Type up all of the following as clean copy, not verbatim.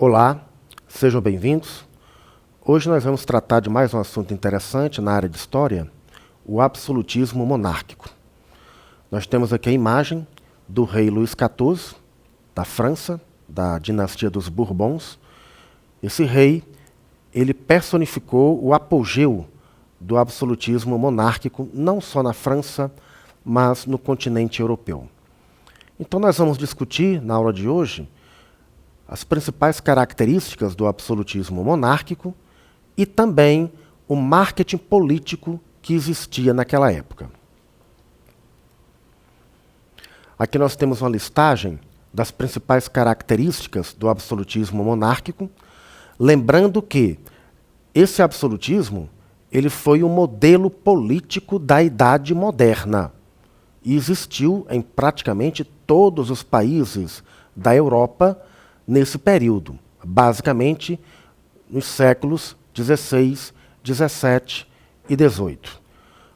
Olá, sejam bem-vindos. Hoje nós vamos tratar de mais um assunto interessante na área de história, o absolutismo monárquico. Nós temos aqui a imagem do rei Luís XIV, da França, da dinastia dos Bourbons. Esse rei, ele personificou o apogeu do absolutismo monárquico, não só na França, mas no continente europeu. Então nós vamos discutir, na aula de hoje, as principais características do absolutismo monárquico e também o marketing político que existia naquela época. Aqui nós temos uma listagem das principais características do absolutismo monárquico, lembrando que esse absolutismo ele foi um modelo político da Idade Moderna e existiu em praticamente todos os países da Europa nesse período, basicamente nos séculos XVI, XVII e XVIII.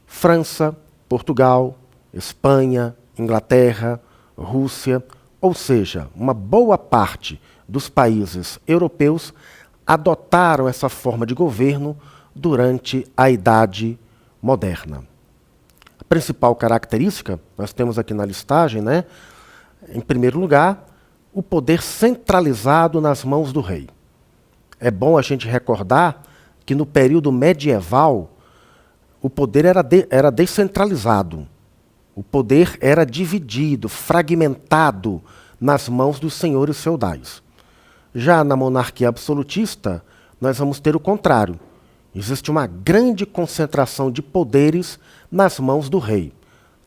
França, Portugal, Espanha, Inglaterra, Rússia, ou seja, uma boa parte dos países europeus adotaram essa forma de governo durante a Idade Moderna. A principal característica, nós temos aqui na listagem, em primeiro lugar, o poder centralizado nas mãos do rei. É bom a gente recordar que no período medieval o poder era descentralizado. O poder era dividido, fragmentado nas mãos dos senhores feudais. Já na monarquia absolutista, nós vamos ter o contrário. Existe uma grande concentração de poderes nas mãos do rei.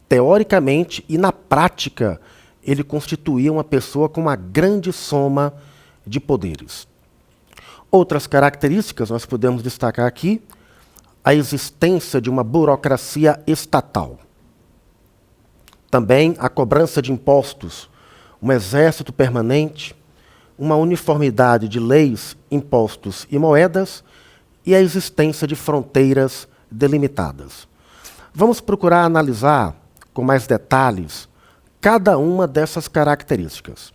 Teoricamente e na prática, ele constituía uma pessoa com uma grande soma de poderes. Outras características nós podemos destacar aqui: a existência de uma burocracia estatal. Também a cobrança de impostos, um exército permanente, uma uniformidade de leis, impostos e moedas e a existência de fronteiras delimitadas. Vamos procurar analisar com mais detalhes cada uma dessas características.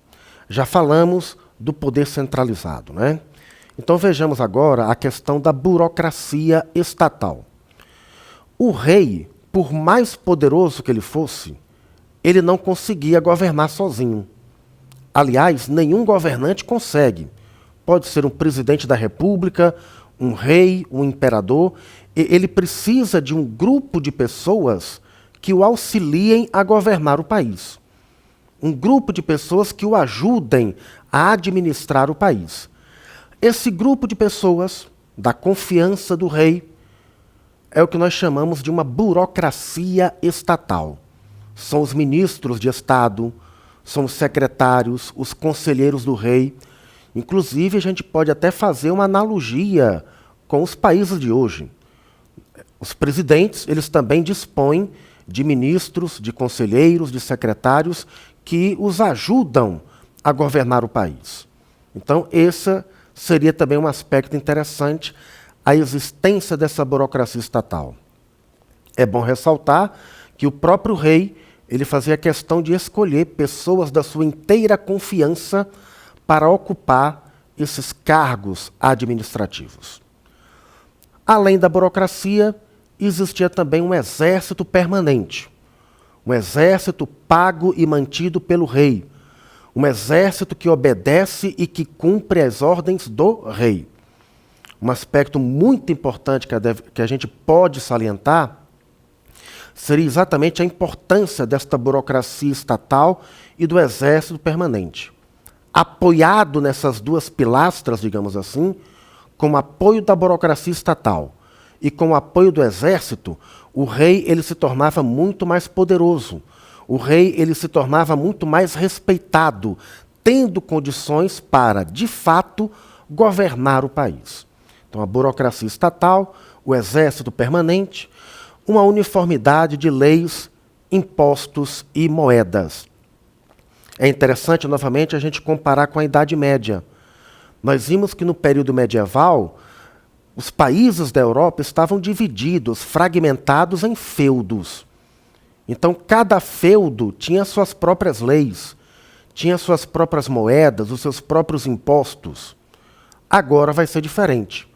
Já falamos do poder centralizado, Então vejamos agora a questão da burocracia estatal. O rei, por mais poderoso que ele fosse, ele não conseguia governar sozinho. Aliás, nenhum governante consegue. Pode ser um presidente da república, um rei, um imperador. Ele precisa de um grupo de pessoas que o auxiliem a governar o país. Um grupo de pessoas que o ajudem a administrar o país. Esse grupo de pessoas, da confiança do rei, é o que nós chamamos de uma burocracia estatal. São os ministros de Estado, são os secretários, os conselheiros do rei. Inclusive, a gente pode até fazer uma analogia com os países de hoje. Os presidentes, eles também dispõem de ministros, de conselheiros, de secretários que os ajudam a governar o país. Então, esse seria também um aspecto interessante, a existência dessa burocracia estatal. É bom ressaltar que o próprio rei ele fazia questão de escolher pessoas da sua inteira confiança para ocupar esses cargos administrativos. Além da burocracia, existia também um exército permanente, um exército pago e mantido pelo rei, um exército que obedece e que cumpre as ordens do rei. Um aspecto muito importante que a gente pode salientar seria exatamente a importância desta burocracia estatal e do exército permanente. Apoiado nessas duas pilastras, digamos assim, com o apoio da burocracia estatal e com o apoio do exército, o rei ele se tornava muito mais poderoso. O rei ele se tornava muito mais respeitado, tendo condições para, de fato, governar o país. Então, a burocracia estatal, o exército permanente, uma uniformidade de leis, impostos e moedas. É interessante, novamente, a gente comparar com a Idade Média. Nós vimos que no período medieval, os países da Europa estavam divididos, fragmentados em feudos. Então, cada feudo tinha suas próprias leis, tinha suas próprias moedas, os seus próprios impostos. Agora vai ser diferente.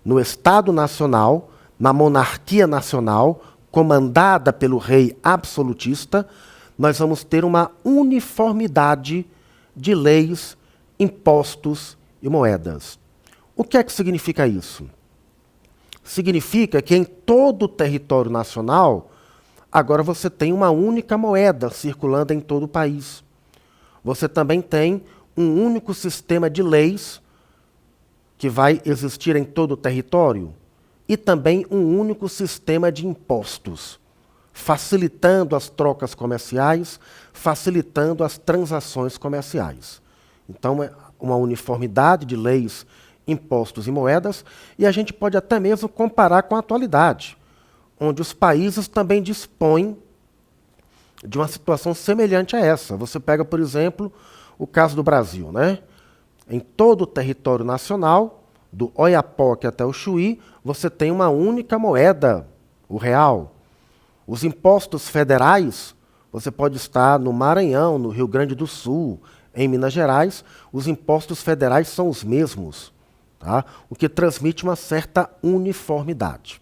No Estado Nacional, na monarquia nacional, comandada pelo rei absolutista, nós vamos ter uma uniformidade de leis, impostos e moedas. O que é que significa isso? Significa que em todo o território nacional, agora você tem uma única moeda circulando em todo o país. Você também tem um único sistema de leis que vai existir em todo o território e também um único sistema de impostos, facilitando as trocas comerciais, facilitando as transações comerciais. Então, é uma uniformidade de leis, impostos e moedas, e a gente pode até mesmo comparar com a atualidade, onde os países também dispõem de uma situação semelhante a essa. Você pega, por exemplo, o caso do Brasil, né? Em todo o território nacional, do Oiapoque até o Chuí, você tem uma única moeda, o real. Os impostos federais, você pode estar no Maranhão, no Rio Grande do Sul, em Minas Gerais, os impostos federais são os mesmos, tá? O que transmite uma certa uniformidade.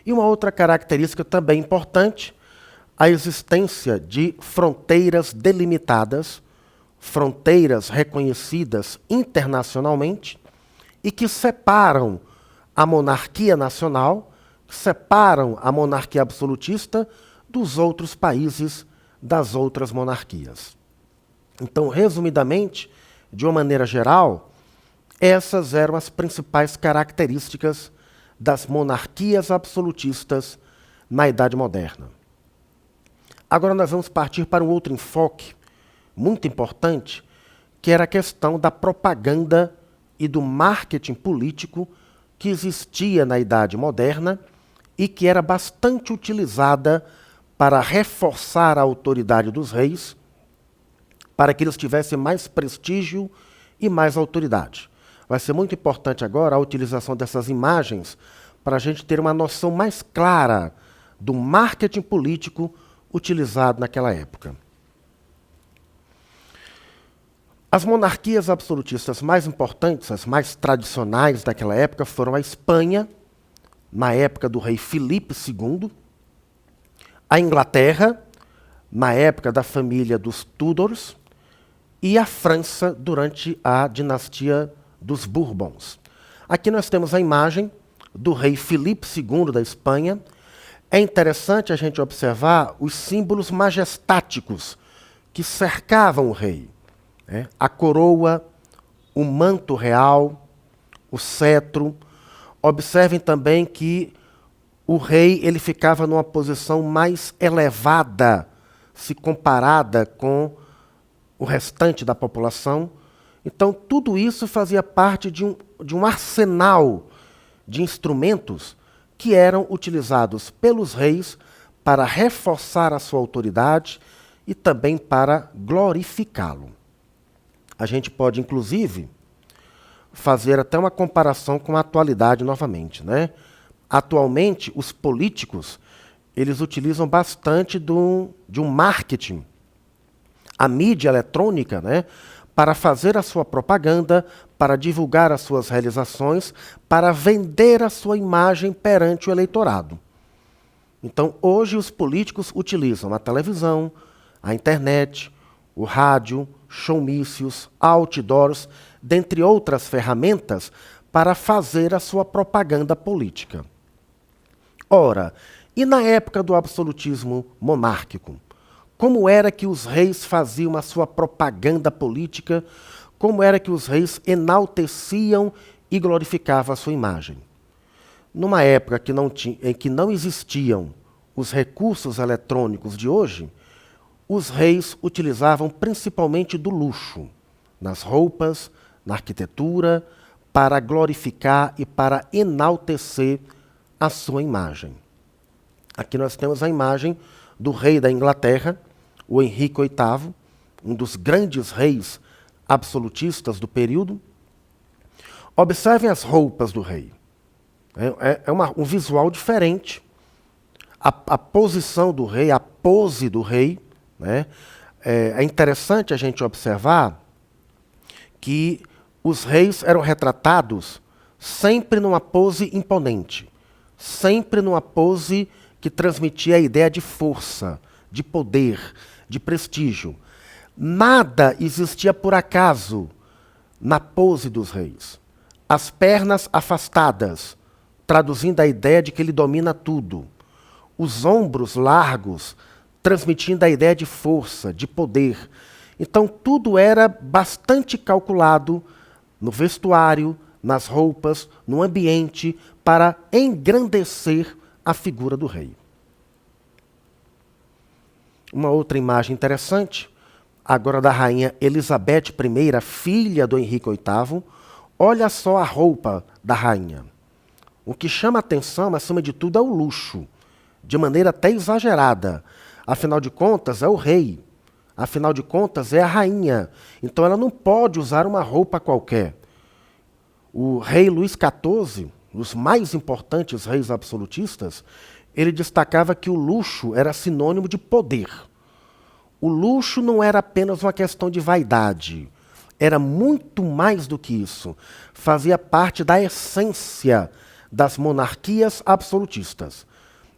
E uma outra característica também importante, a existência de fronteiras delimitadas, fronteiras reconhecidas internacionalmente e que separam a monarquia nacional, que separam a monarquia absolutista dos outros países, das outras monarquias. Então, resumidamente, de uma maneira geral, essas eram as principais características das monarquias absolutistas na Idade Moderna. Agora nós vamos partir para um outro enfoque muito importante, que era a questão da propaganda e do marketing político que existia na Idade Moderna e que era bastante utilizada para reforçar a autoridade dos reis, para que eles tivessem mais prestígio e mais autoridade. Vai ser muito importante agora a utilização dessas imagens para a gente ter uma noção mais clara do marketing político utilizado naquela época. As monarquias absolutistas mais importantes, as mais tradicionais daquela época, foram a Espanha, na época do rei Filipe II, a Inglaterra, na época da família dos Tudors, e a França, durante a dinastia dos Bourbons. Aqui nós temos a imagem do rei Filipe II da Espanha. É interessante a gente observar os símbolos majestáticos que cercavam o rei. A coroa, o manto real, o cetro. Observem também que o rei ele ficava numa posição mais elevada, se comparada com o restante da população. Então, tudo isso fazia parte de um arsenal de instrumentos que eram utilizados pelos reis para reforçar a sua autoridade e também para glorificá-lo. A gente pode, inclusive, fazer até uma comparação com a atualidade novamente, né? Atualmente, os políticos eles utilizam bastante de um marketing, a mídia eletrônica, né? Para fazer a sua propaganda, para divulgar as suas realizações, para vender a sua imagem perante o eleitorado. Então, hoje os políticos utilizam a televisão, a internet, o rádio, showmícios, outdoors, dentre outras ferramentas, para fazer a sua propaganda política. Ora, e na época do absolutismo monárquico? Como era que os reis faziam a sua propaganda política? Como era que os reis enalteciam e glorificavam a sua imagem? Numa época em que não existiam os recursos eletrônicos de hoje, os reis utilizavam principalmente do luxo, nas roupas, na arquitetura, para glorificar e para enaltecer a sua imagem. Aqui nós temos a imagem do rei da Inglaterra, o Henrique VIII, um dos grandes reis absolutistas do período. Observem as roupas do rei. É um visual diferente. A posição do rei, a pose do rei, né? É interessante a gente observar que os reis eram retratados sempre numa pose imponente, sempre numa pose que transmitia a ideia de força, de poder, de prestígio. Nada existia por acaso na pose dos reis. As pernas afastadas, traduzindo a ideia de que ele domina tudo. Os ombros largos, transmitindo a ideia de força, de poder. Então, tudo era bastante calculado no vestuário, nas roupas, no ambiente, para engrandecer a figura do rei. Uma outra imagem interessante, agora da rainha Elizabeth I, filha do Henrique VIII. Olha só a roupa da rainha. O que chama a atenção, acima de tudo, é o luxo, de maneira até exagerada. Afinal de contas, é o rei. Afinal de contas, é a rainha. Então ela não pode usar uma roupa qualquer. O rei Luís XIV, os mais importantes reis absolutistas, ele destacava que o luxo era sinônimo de poder. O luxo não era apenas uma questão de vaidade. Era muito mais do que isso. Fazia parte da essência das monarquias absolutistas.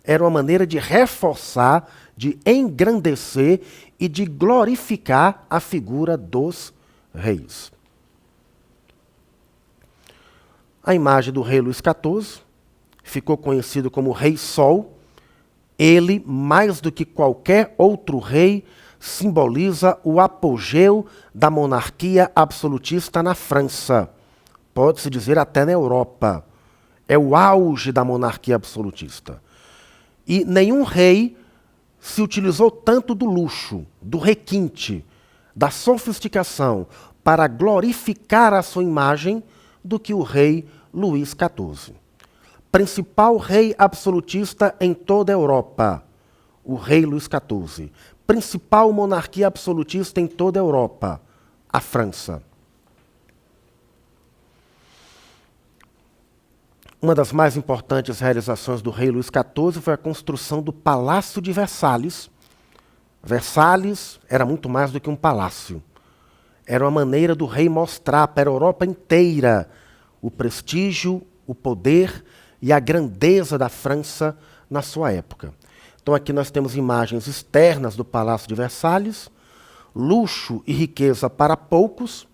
Era uma maneira de reforçar, de engrandecer e de glorificar a figura dos reis. A imagem do rei Luís XIV ficou conhecido como Rei Sol. Ele, mais do que qualquer outro rei, simboliza o apogeu da monarquia absolutista na França. Pode-se dizer até na Europa. É o auge da monarquia absolutista. E nenhum rei se utilizou tanto do luxo, do requinte, da sofisticação para glorificar a sua imagem do que o rei Luís XIV. Principal rei absolutista em toda a Europa, o rei Luís XIV. Principal monarquia absolutista em toda a Europa, a França. Uma das mais importantes realizações do rei Luís XIV foi a construção do Palácio de Versalhes. Versalhes era muito mais do que um palácio. Era uma maneira do rei mostrar para a Europa inteira o prestígio, o poder e a grandeza da França na sua época. Então aqui nós temos imagens externas do Palácio de Versalhes, luxo e riqueza para poucos.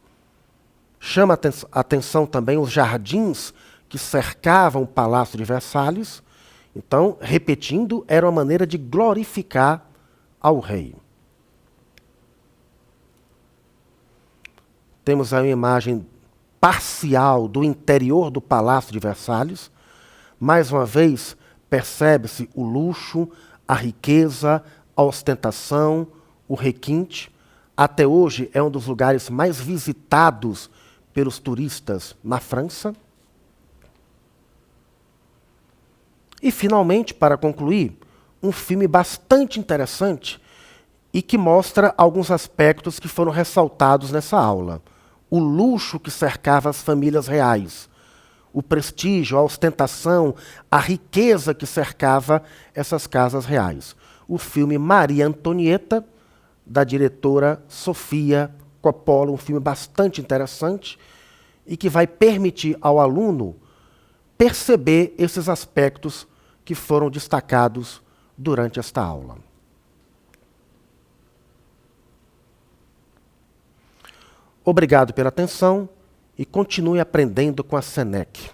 Chama a atenção também os jardins que cercavam o Palácio de Versalhes. Então, repetindo, era uma maneira de glorificar ao rei. Temos aí uma imagem parcial do interior do Palácio de Versalhes. Mais uma vez, percebe-se o luxo, a riqueza, a ostentação, o requinte. Até hoje é um dos lugares mais visitados pelos turistas na França. E, finalmente, para concluir, um filme bastante interessante e que mostra alguns aspectos que foram ressaltados nessa aula. O luxo que cercava as famílias reais, o prestígio, a ostentação, a riqueza que cercava essas casas reais. O filme Maria Antonieta, da diretora Sofia Coppola, um filme bastante interessante e que vai permitir ao aluno perceber esses aspectos que foram destacados durante esta aula. Obrigado pela atenção e continue aprendendo com a SENEC.